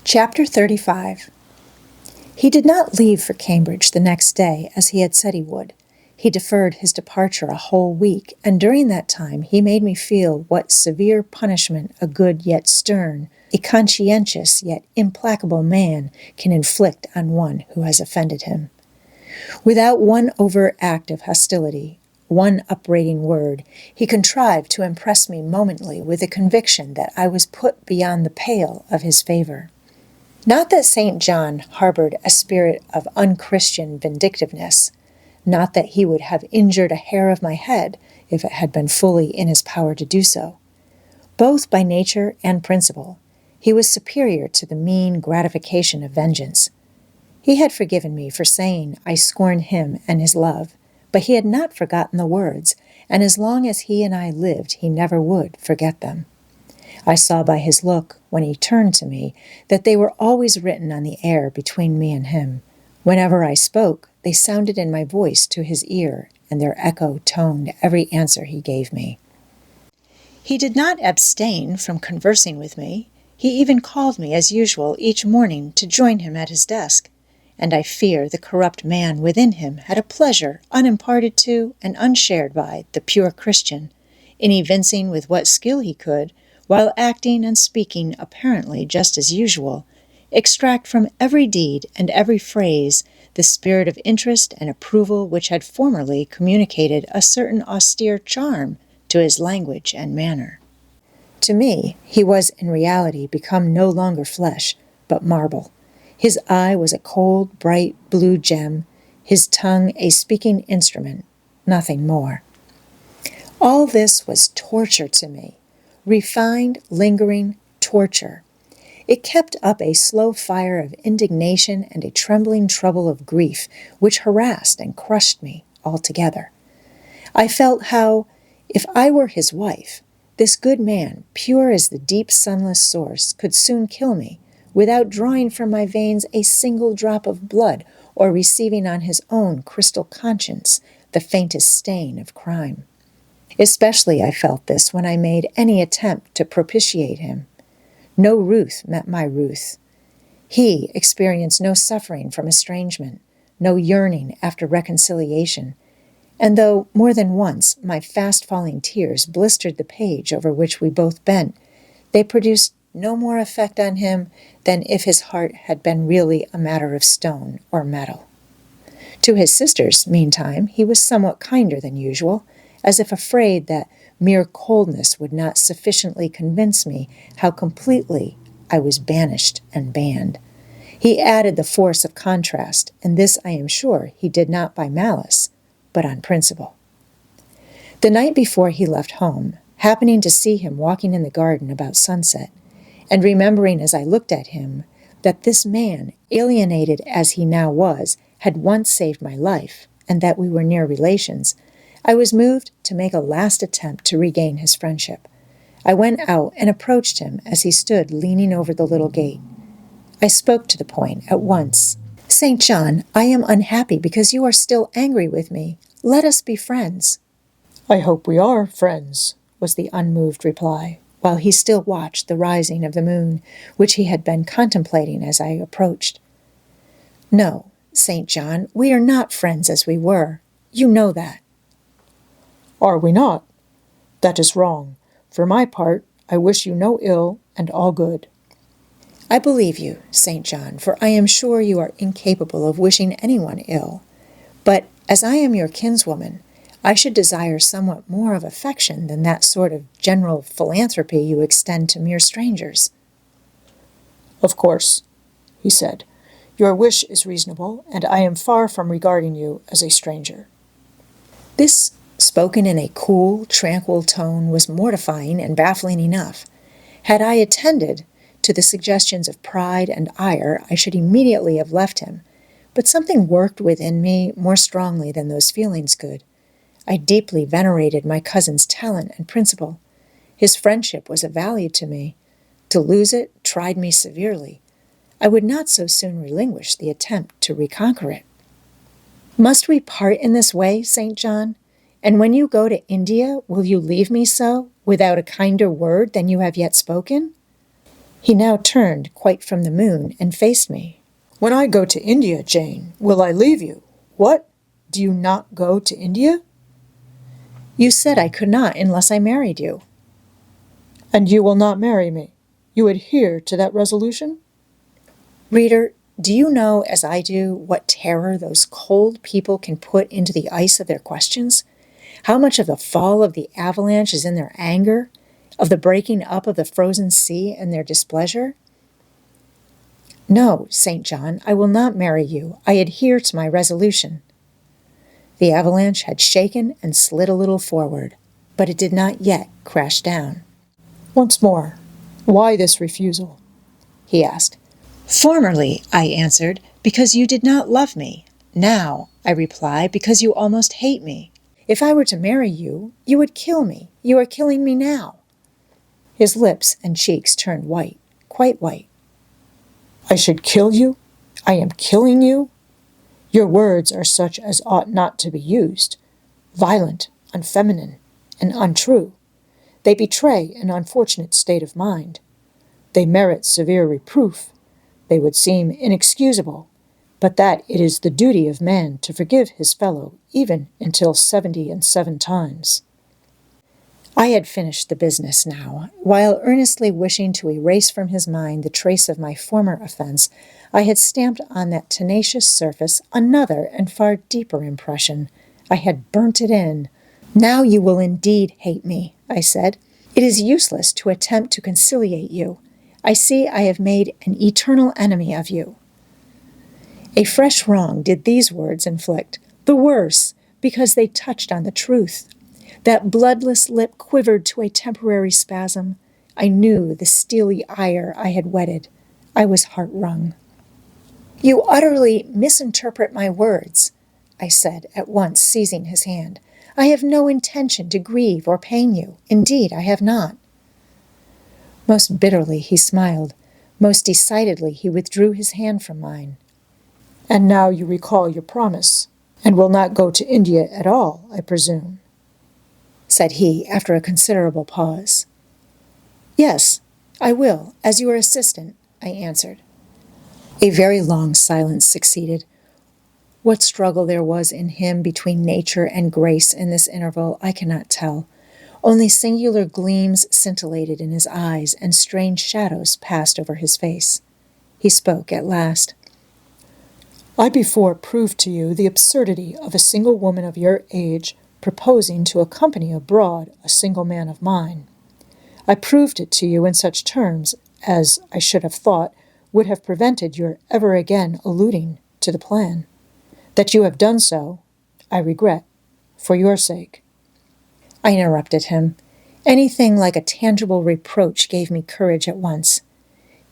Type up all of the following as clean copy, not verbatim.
Chapter 35. He did not leave for Cambridge the next day, as he had said he would. He deferred his departure a whole week, and during that time he made me feel what severe punishment a good yet stern, a conscientious yet implacable man can inflict on one who has offended him. Without one overt act of hostility, one upbraiding word, he contrived to impress me momently with the conviction that I was put beyond the pale of his favor. Not that St. John harbored a spirit of unchristian vindictiveness, not that he would have injured a hair of my head if it had been fully in his power to do so. Both by nature and principle, he was superior to the mean gratification of vengeance. He had forgiven me for saying I scorned him and his love, but he had not forgotten the words, and as long as he and I lived, he never would forget them. I saw by his look, when he turned to me, that they were always written on the air between me and him. Whenever I spoke, they sounded in my voice to his ear, and their echo toned every answer he gave me. He did not abstain from conversing with me. He even called me as usual each morning to join him at his desk, and I fear the corrupt man within him had a pleasure unimparted to and unshared by the pure Christian, in evincing with what skill he could, while acting and speaking apparently just as usual, extract from every deed and every phrase the spirit of interest and approval which had formerly communicated a certain austere charm to his language and manner. To me, he was in reality become no longer flesh, but marble. His eye was a cold, bright blue gem, his tongue a speaking instrument, nothing more. All this was torture to me. Refined, lingering torture. It kept up a slow fire of indignation and a trembling trouble of grief, which harassed and crushed me altogether. I felt how, if I were his wife, this good man, pure as the deep sunless source, could soon kill me, without drawing from my veins a single drop of blood, or receiving on his own crystal conscience the faintest stain of crime. Especially I felt this when I made any attempt to propitiate him. No ruth met my ruth. He experienced no suffering from estrangement, no yearning after reconciliation, and though more than once my fast-falling tears blistered the page over which we both bent, they produced no more effect on him than if his heart had been really a matter of stone or metal. To his sisters, meantime, he was somewhat kinder than usual, as if afraid that mere coldness would not sufficiently convince me how completely I was banished and banned. He added the force of contrast, and this I am sure he did not by malice, but on principle. The night before he left home, happening to see him walking in the garden about sunset, and remembering as I looked at him that this man, alienated as he now was, had once saved my life, and that we were near relations, I was moved to make a last attempt to regain his friendship. I went out and approached him as he stood leaning over the little gate. I spoke to the point at once. "St. John, I am unhappy because you are still angry with me. Let us be friends." "I hope we are friends," was the unmoved reply, while he still watched the rising of the moon, which he had been contemplating as I approached. "No, St. John, we are not friends as we were. You know that." "Are we not? That is wrong. For my part, I wish you no ill and all good." "I believe you, St. John, for I am sure you are incapable of wishing anyone ill. But as I am your kinswoman, I should desire somewhat more of affection than that sort of general philanthropy you extend to mere strangers." "Of course," he said, "your wish is reasonable, and I am far from regarding you as a stranger." This, spoken in a cool, tranquil tone, was mortifying and baffling enough. Had I attended to the suggestions of pride and ire, I should immediately have left him, but something worked within me more strongly than those feelings could. I deeply venerated my cousin's talent and principle. His friendship was of value to me. To lose it tried me severely. I would not so soon relinquish the attempt to reconquer it. "Must we part in this way, St. John? And when you go to India, will you leave me so, without a kinder word than you have yet spoken?" He now turned quite from the moon and faced me. "When I go to India, Jane, will I leave you? What? Do you not go to India?" "You said I could not unless I married you." "And you will not marry me? You adhere to that resolution?" Reader, do you know, as I do, what terror those cold people can put into the ice of their questions? How much of the fall of the avalanche is in their anger, of the breaking up of the frozen sea in their displeasure? "No, St. John, I will not marry you. I adhere to my resolution." The avalanche had shaken and slid a little forward, but it did not yet crash down. "Once more, why this refusal?" he asked. "Formerly," I answered, "because you did not love me. Now," I reply, "because you almost hate me. If I were to marry you, you would kill me. You are killing me now." His lips and cheeks turned white, quite white. "I should kill you? I am killing you? Your words are such as ought not to be used, violent, unfeminine, and untrue. They betray an unfortunate state of mind. They merit severe reproof. They would seem inexcusable, but that it is the duty of man to forgive his fellow even until 77 times. I had finished the business now. While earnestly wishing to erase from his mind the trace of my former offense, I had stamped on that tenacious surface another and far deeper impression. I had burnt it in. "Now you will indeed hate me," I said. "It is useless to attempt to conciliate you. I see I have made an eternal enemy of you." A fresh wrong did these words inflict, the worse, because they touched on the truth. That bloodless lip quivered to a temporary spasm. I knew the steely ire I had whetted. I was heart-wrung. "You utterly misinterpret my words," I said, at once seizing his hand. "I have no intention to grieve or pain you. Indeed, I have not." Most bitterly he smiled. Most decidedly he withdrew his hand from mine. "And now you recall your promise, and will not go to India at all, I presume?" said he after a considerable pause. "Yes, I will, as your assistant," I answered. A very long silence succeeded. What struggle there was in him between nature and grace in this interval, I cannot tell. Only singular gleams scintillated in his eyes, and strange shadows passed over his face. He spoke at last. "I before proved to you the absurdity of a single woman of your age proposing to accompany abroad a single man of mine. I proved it to you in such terms as, I should have thought, would have prevented your ever again alluding to the plan. That you have done so, I regret, for your sake." I interrupted him. Anything like a tangible reproach gave me courage at once.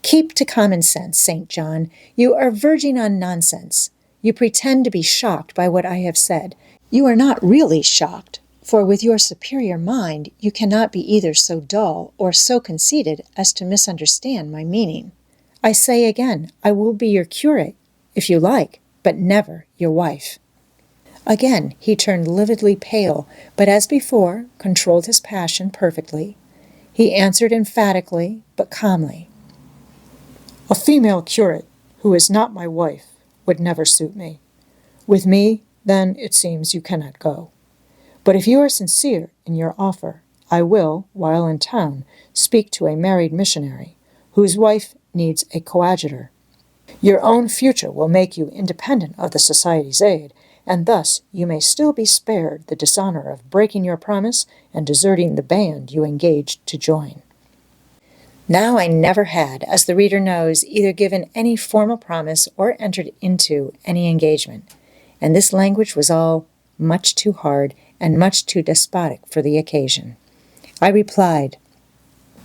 "Keep to common sense, St. John. You are verging on nonsense. You pretend to be shocked by what I have said. You are not really shocked, for with your superior mind you cannot be either so dull or so conceited as to misunderstand my meaning. I say again, I will be your curate, if you like, but never your wife." Again he turned lividly pale, but as before controlled his passion perfectly. He answered emphatically, but calmly. "A female curate, who is not my wife, would never suit me. With me, then, it seems you cannot go. But if you are sincere in your offer, I will, while in town, speak to a married missionary, whose wife needs a coadjutor. Your own future will make you independent of the Society's aid, and thus you may still be spared the dishonor of breaking your promise and deserting the band you engaged to join." Now I never had, as the reader knows, either given any formal promise or entered into any engagement, and this language was all much too hard and much too despotic for the occasion. I replied,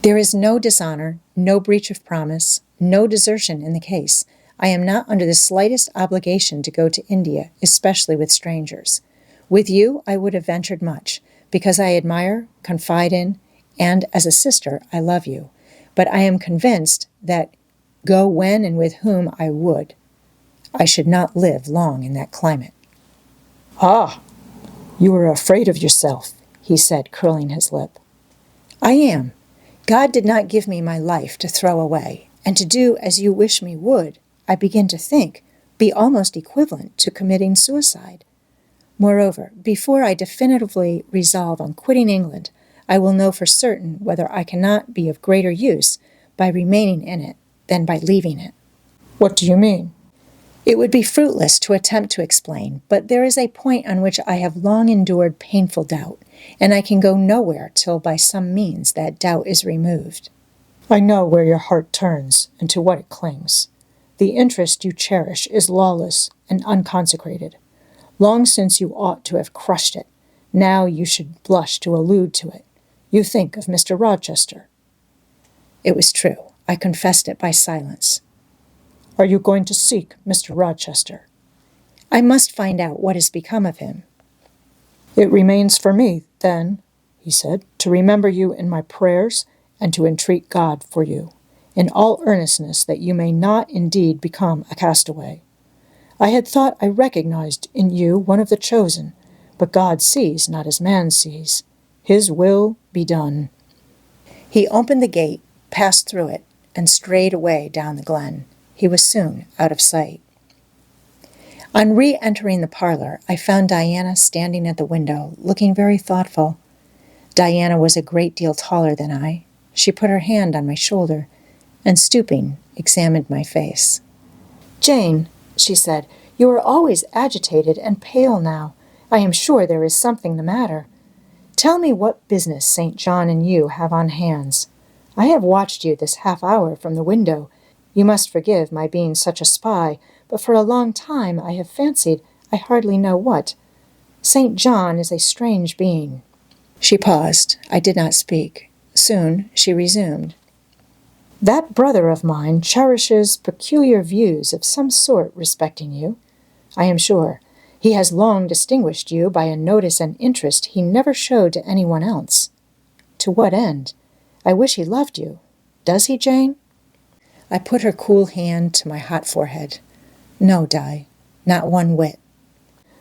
"There is no dishonor, no breach of promise, no desertion in the case. I am not under the slightest obligation to go to India, especially with strangers. With you I would have ventured much, because I admire, confide in, and as a sister I love you. But I am convinced that, go when and with whom I would, I should not live long in that climate." "Ah, you are afraid of yourself," he said, curling his lip. "I am. God did not give me my life to throw away, and to do as you wish me would, I begin to think, be almost equivalent to committing suicide. Moreover, before I definitively resolve on quitting England, I will know for certain whether I cannot be of greater use by remaining in it than by leaving it. What do you mean? It would be fruitless to attempt to explain, but there is a point on which I have long endured painful doubt, and I can go nowhere till by some means that doubt is removed. I know where your heart turns and to what it clings. The interest you cherish is lawless and unconsecrated. Long since you ought to have crushed it. Now you should blush to allude to it. You think of Mr. Rochester. It was true. I confessed it by silence. Are you going to seek Mr. Rochester? I must find out what has become of him. It remains for me, then, he said, to remember you in my prayers and to entreat God for you, in all earnestness that you may not indeed become a castaway. I had thought I recognized in you one of the chosen, but God sees not as man sees. His will be done. He opened the gate, passed through it, and strayed away down the glen. He was soon out of sight. On re-entering the parlor, I found Diana standing at the window, looking very thoughtful. Diana was a great deal taller than I. She put her hand on my shoulder, and stooping, examined my face. "Jane," she said, "you are always agitated and pale now. I am sure there is something the matter. Tell me what business St. John and you have on hands. I have watched you this half-hour from the window. You must forgive my being such a spy, but for a long time I have fancied I hardly know what. St. John is a strange being." She paused. I did not speak. Soon she resumed. "That brother of mine cherishes peculiar views of some sort respecting you, I am sure. He has long distinguished you by a notice and interest he never showed to anyone else. To what end? I wish he loved you. Does he, Jane?" I put her cool hand to my hot forehead. "No, Di, not one whit."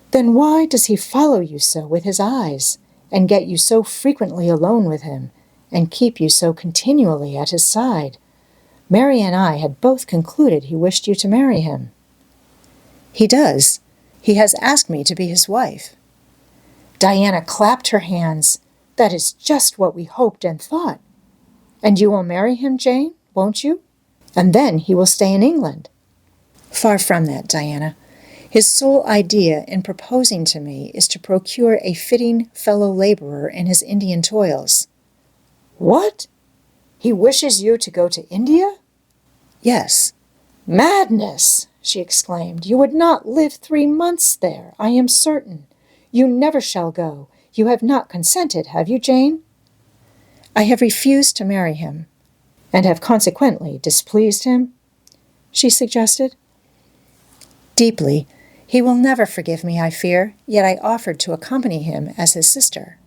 "Then why does he follow you so with his eyes, and get you so frequently alone with him, and keep you so continually at his side? Mary and I had both concluded he wished you to marry him." "He does. He has asked me to be his wife." Diana clapped her hands. "That is just what we hoped and thought. And you will marry him, Jane, won't you? And then he will stay in England." "Far from that, Diana. His sole idea in proposing to me is to procure a fitting fellow laborer in his Indian toils." "What? He wishes you to go to India?" "Yes." "Madness!" she exclaimed. "You would not live 3 months there, I am certain. You never shall go. You have not consented, have you, Jane?" "I have refused to marry him." "And have consequently displeased him?" she suggested. "Deeply. He will never forgive me, I fear, yet I offered to accompany him as his sister."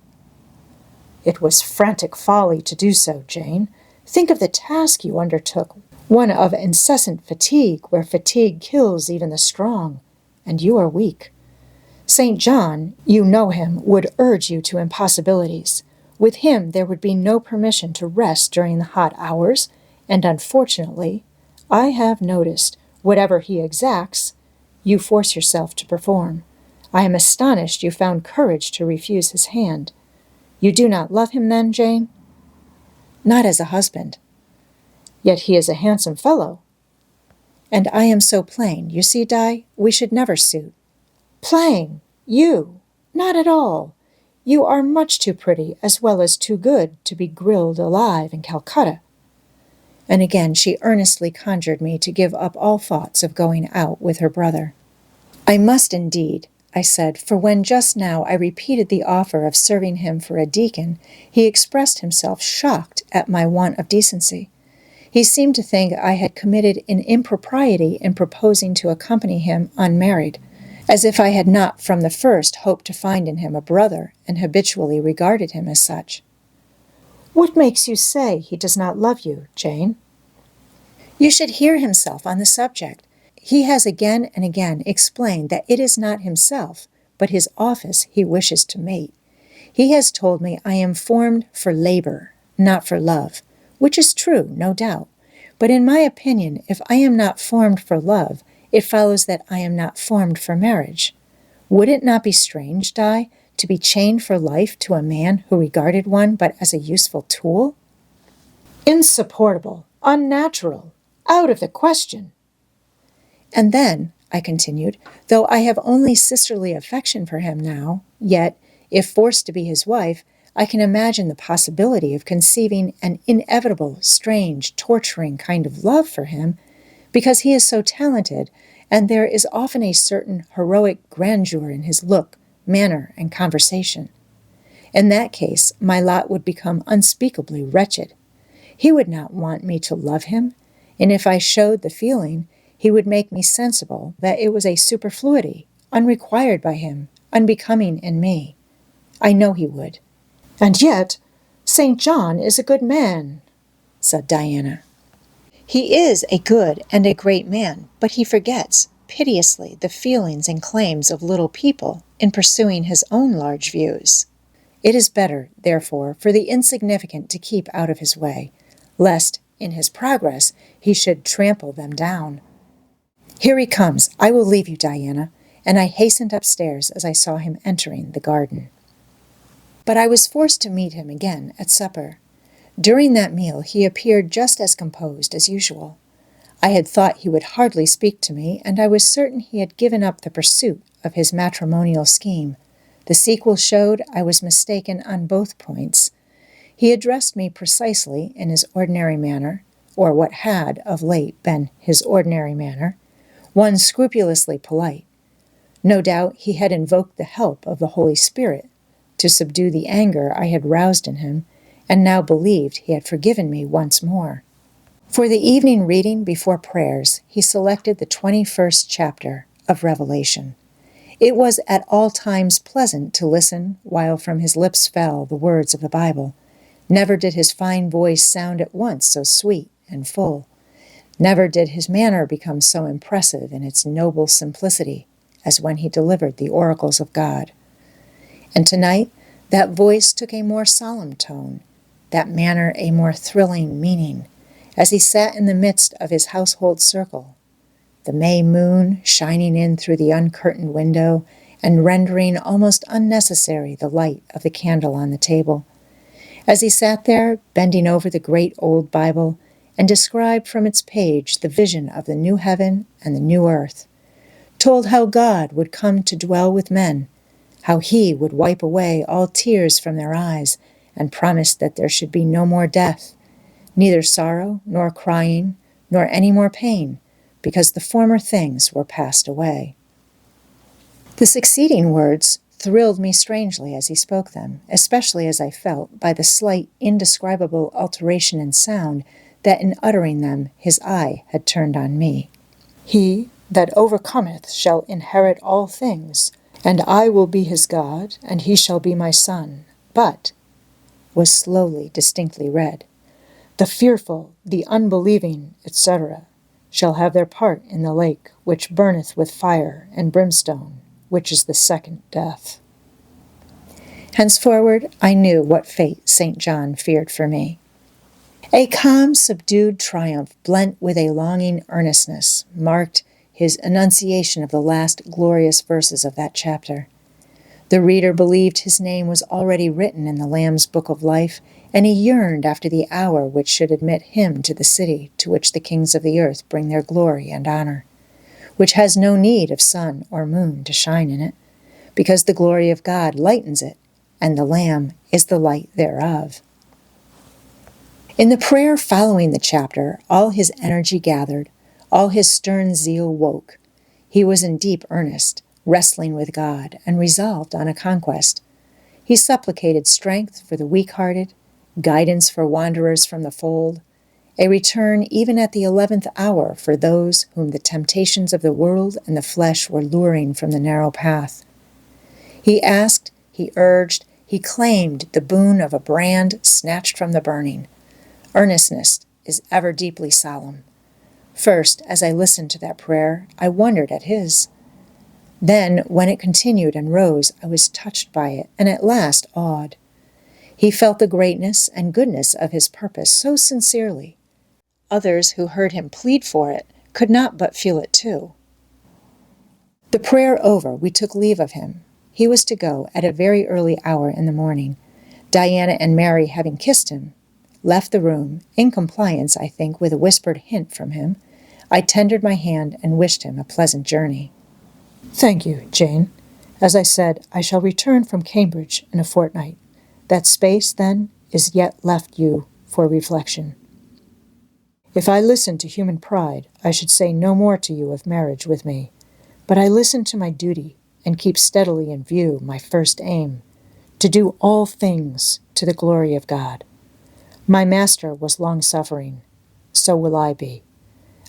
"It was frantic folly to do so, Jane. Think of the task you undertook, one of incessant fatigue, where fatigue kills even the strong, and you are weak. St. John, you know him, would urge you to impossibilities. With him there would be no permission to rest during the hot hours, and unfortunately, I have noticed, whatever he exacts, you force yourself to perform. I am astonished you found courage to refuse his hand. You do not love him then, Jane?" "Not as a husband." "Yet he is a handsome fellow." "And I am so plain. You see, Di, we should never suit." "Plain? You? Not at all. You are much too pretty as well as too good to be grilled alive in Calcutta." And again she earnestly conjured me to give up all thoughts of going out with her brother. "I must indeed," I said, for when just now I repeated the offer of serving him for a deacon, he expressed himself shocked at my want of decency. He seemed to think I had committed an impropriety in proposing to accompany him unmarried, as if I had not from the first hoped to find in him a brother, and habitually regarded him as such. "What makes you say he does not love you, Jane?" "You should hear himself on the subject. He has again and again explained that it is not himself, but his office he wishes to mate. He has told me I am formed for labor, not for love, which is true, no doubt. But in my opinion, if I am not formed for love, it follows that I am not formed for marriage. Would it not be strange, Di, to be chained for life to a man who regarded one but as a useful tool? Insupportable, unnatural, out of the question. And then, I continued, though I have only sisterly affection for him now, yet, if forced to be his wife, I can imagine the possibility of conceiving an inevitable, strange, torturing kind of love for him, because he is so talented, and there is often a certain heroic grandeur in his look, manner, and conversation. In that case, my lot would become unspeakably wretched. He would not want me to love him, and if I showed the feeling, he would make me sensible that it was a superfluity, unrequired by him, unbecoming in me. I know he would. And yet, St. John is a good man, said Diana. He is a good and a great man, but he forgets, piteously, the feelings and claims of little people in pursuing his own large views. It is better, therefore, for the insignificant to keep out of his way, lest, in his progress, he should trample them down. Here he comes. I will leave you, Diana, and I hastened upstairs as I saw him entering the garden. But I was forced to meet him again at supper. During that meal he appeared just as composed as usual. I had thought he would hardly speak to me, and I was certain he had given up the pursuit of his matrimonial scheme. The sequel showed I was mistaken on both points. He addressed me precisely in his ordinary manner, or what had of late been his ordinary manner, one scrupulously polite. No doubt he had invoked the help of the Holy Spirit to subdue the anger I had roused in him, and now believed he had forgiven me once more. For the evening reading before prayers, he selected the 21st chapter of Revelation. It was at all times pleasant to listen while from his lips fell the words of the Bible. Never did his fine voice sound at once so sweet and full. Never did his manner become so impressive in its noble simplicity as when he delivered the oracles of God. And tonight, that voice took a more solemn tone, that manner a more thrilling meaning, as he sat in the midst of his household circle, the May moon shining in through the uncurtained window and rendering almost unnecessary the light of the candle on the table. As he sat there, bending over the great old Bible, and described from its page the vision of the new heaven and the new earth, told how God would come to dwell with men, how he would wipe away all tears from their eyes, and promised that there should be no more death, neither sorrow nor crying, nor any more pain, because the former things were passed away. The succeeding words thrilled me strangely as he spoke them, especially as I felt, by the slight, indescribable alteration in sound, that in uttering them his eye had turned on me. He that overcometh shall inherit all things, and I will be his God, and he shall be my son. But, was slowly, distinctly read, the fearful, the unbelieving, etc., shall have their part in the lake, which burneth with fire and brimstone, which is the second death. Henceforward I knew what fate St. John feared for me. A calm, subdued triumph, blent with a longing earnestness, marked his enunciation of the last glorious verses of that chapter. The reader believed his name was already written in the Lamb's book of life, and he yearned after the hour which should admit him to the city to which the kings of the earth bring their glory and honor, which has no need of sun or moon to shine in it, because the glory of God lightens it, and the Lamb is the light thereof. In the prayer following the chapter, all his energy gathered, all his stern zeal woke. He was in deep earnest, wrestling with God, and resolved on a conquest. He supplicated strength for the weak-hearted, guidance for wanderers from the fold, a return even at the 11th hour for those whom the temptations of the world and the flesh were luring from the narrow path. He asked, he urged, he claimed the boon of a brand snatched from the burning. Earnestness is ever deeply solemn. First, as I listened to that prayer, I wondered at his. Then, when it continued and rose, I was touched by it, and at last awed. He felt the greatness and goodness of his purpose so sincerely. Others who heard him plead for it could not but feel it too. The prayer over, we took leave of him. He was to go at a very early hour in the morning. Diana and Mary, having kissed him, left the room, in compliance, I think, with a whispered hint from him. I tendered my hand and wished him a pleasant journey. Thank you, Jane. As I said, I shall return from Cambridge in a fortnight. That space, then, is yet left you for reflection. If I listened to human pride, I should say no more to you of marriage with me. But I listen to my duty and keep steadily in view my first aim, to do all things to the glory of God. My master was long-suffering, so will I be.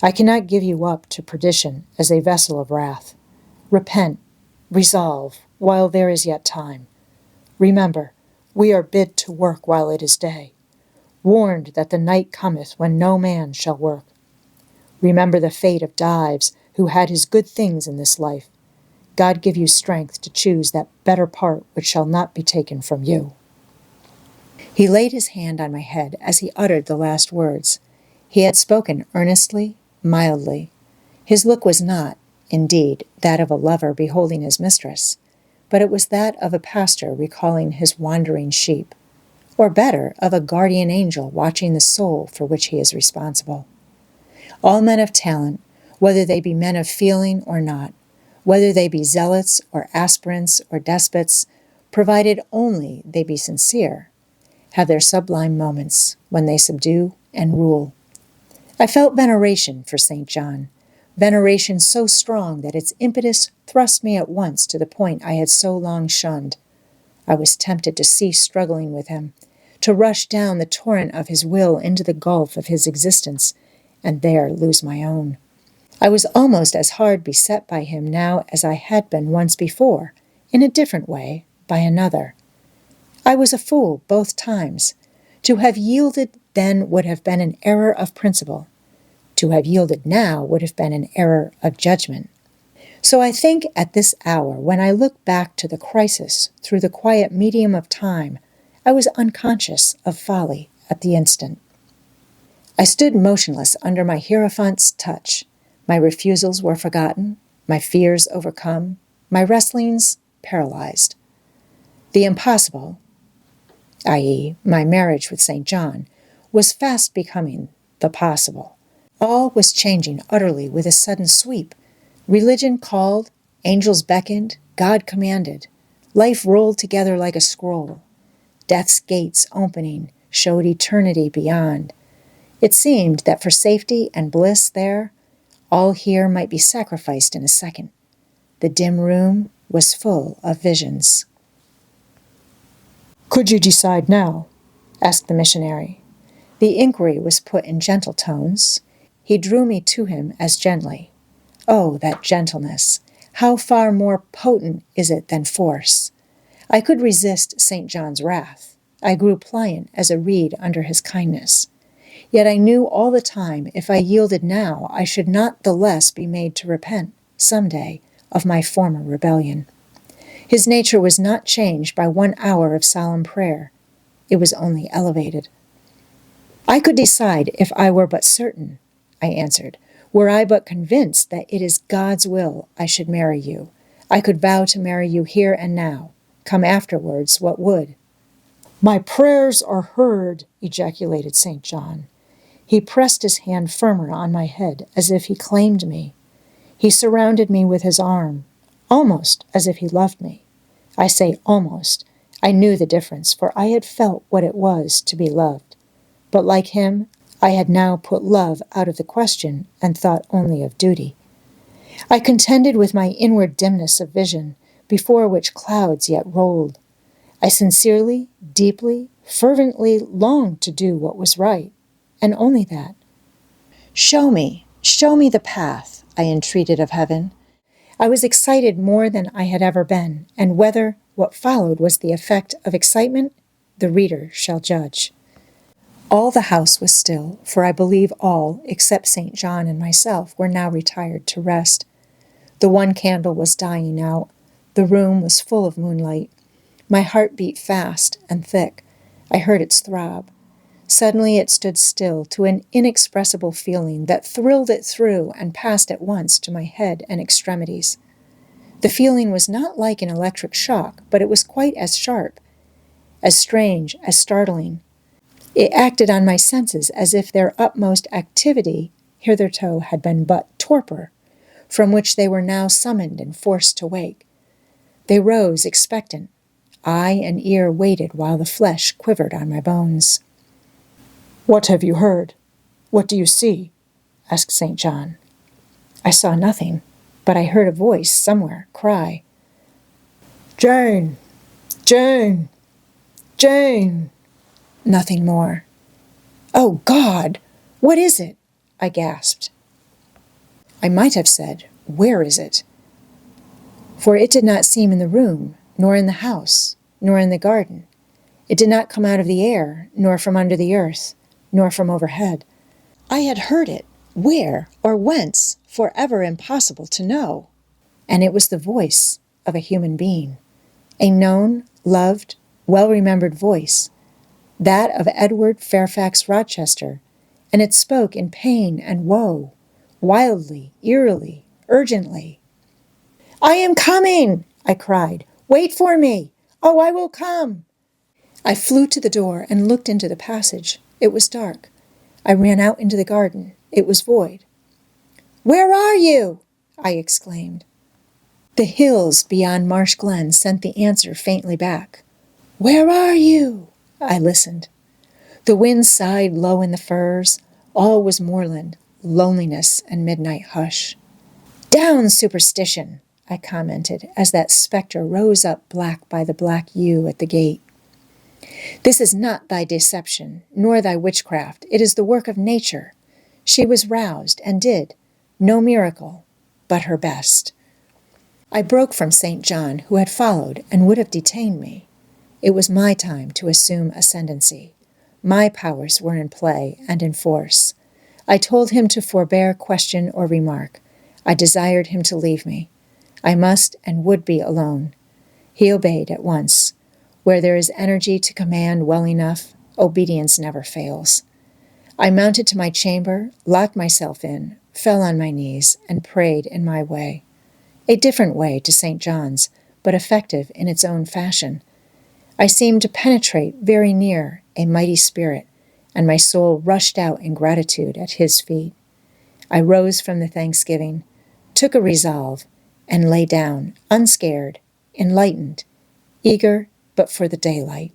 I cannot give you up to perdition as a vessel of wrath. Repent, resolve, while there is yet time. Remember, we are bid to work while it is day, warned that the night cometh when no man shall work. Remember the fate of Dives, who had his good things in this life. God give you strength to choose that better part which shall not be taken from you. He laid his hand on my head as he uttered the last words. He had spoken earnestly, mildly. His look was not, indeed, that of a lover beholding his mistress, but it was that of a pastor recalling his wandering sheep, or better, of a guardian angel watching the soul for which he is responsible. All men of talent, whether they be men of feeling or not, whether they be zealots or aspirants or despots, provided only they be sincere, have their sublime moments when they subdue and rule. I felt veneration for St. John, veneration so strong that its impetus thrust me at once to the point I had so long shunned. I was tempted to cease struggling with him, to rush down the torrent of his will into the gulf of his existence, and there lose my own. I was almost as hard beset by him now as I had been once before, in a different way, by another. I was a fool both times. To have yielded then would have been an error of principle. To have yielded now would have been an error of judgment. So I think at this hour, when I look back to the crisis through the quiet medium of time, I was unconscious of folly at the instant. I stood motionless under my hierophant's touch. My refusals were forgotten, my fears overcome, my wrestlings paralyzed. The impossible, i.e., my marriage with St. John, was fast becoming the possible. All was changing utterly with a sudden sweep. Religion called, angels beckoned, God commanded. Life rolled together like a scroll. Death's gates opening showed eternity beyond. It seemed that for safety and bliss there, all here might be sacrificed in a second. The dim room was full of visions. Could you decide now? Asked the missionary. The inquiry was put in gentle tones. He drew me to him as gently. Oh, that gentleness! How far more potent is it than force! I could resist St. John's wrath. I grew pliant as a reed under his kindness. Yet I knew all the time if I yielded now, I should not the less be made to repent, some day, of my former rebellion. His nature was not changed by 1 hour of solemn prayer. It was only elevated. I could decide if I were but certain, I answered. Were I but convinced that it is God's will I should marry you, I could vow to marry you here and now, come afterwards what would. My prayers are heard, ejaculated St. John. He pressed his hand firmer on my head as if he claimed me. He surrounded me with his arm, almost as if he loved me. I say almost. I knew the difference, for I had felt what it was to be loved. But like him, I had now put love out of the question and thought only of duty. I contended with my inward dimness of vision, before which clouds yet rolled. I sincerely, deeply, fervently longed to do what was right, and only that. Show me the path, I entreated of heaven. I was excited more than I had ever been, and whether what followed was the effect of excitement, the reader shall judge. All the house was still, for I believe all, except St. John and myself, were now retired to rest. The one candle was dying out. The room was full of moonlight. My heart beat fast and thick. I heard its throb. Suddenly it stood still to an inexpressible feeling that thrilled it through and passed at once to my head and extremities. The feeling was not like an electric shock, but it was quite as sharp, as strange, as startling. It acted on my senses as if their utmost activity hitherto had been but torpor, from which they were now summoned and forced to wake. They rose expectant. Eye and ear waited while the flesh quivered on my bones. "What have you heard? What do you see?" asked St. John. I saw nothing, but I heard a voice somewhere cry, "Jane! Jane! Jane!" Nothing more. "Oh, God! What is it?" I gasped. I might have said, "Where is it?" For it did not seem in the room, nor in the house, nor in the garden. It did not come out of the air, nor from under the earth, nor from overhead. I had heard it. Where or whence, forever impossible to know. And it was the voice of a human being, a known, loved, well-remembered voice, that of Edward Fairfax Rochester, and it spoke in pain and woe, wildly, eerily, urgently. "I am coming!" I cried. "Wait for me! Oh, I will come!" I flew to the door and looked into the passage. It was dark. I ran out into the garden. It was void. "Where are you?" I exclaimed. The hills beyond Marsh Glen sent the answer faintly back. "Where are you?" I listened. The wind sighed low in the firs. All was moorland, loneliness, and midnight hush. "Down, superstition!" I commented, as that spectre rose up black by the black yew at the gate. "This is not thy deception, nor thy witchcraft. It is the work of nature. She was roused, and did, no miracle, but her best." I broke from St. John, who had followed and would have detained me. It was my time to assume ascendancy. My powers were in play and in force. I told him to forbear question or remark. I desired him to leave me. I must and would be alone. He obeyed at once. Where there is energy to command well enough, obedience never fails. I mounted to my chamber, locked myself in, fell on my knees, and prayed in my way. A different way to St. John's, but effective in its own fashion. I seemed to penetrate very near a mighty spirit, and my soul rushed out in gratitude at his feet. I rose from the thanksgiving, took a resolve, and lay down, unscared, enlightened, eager but for the daylight.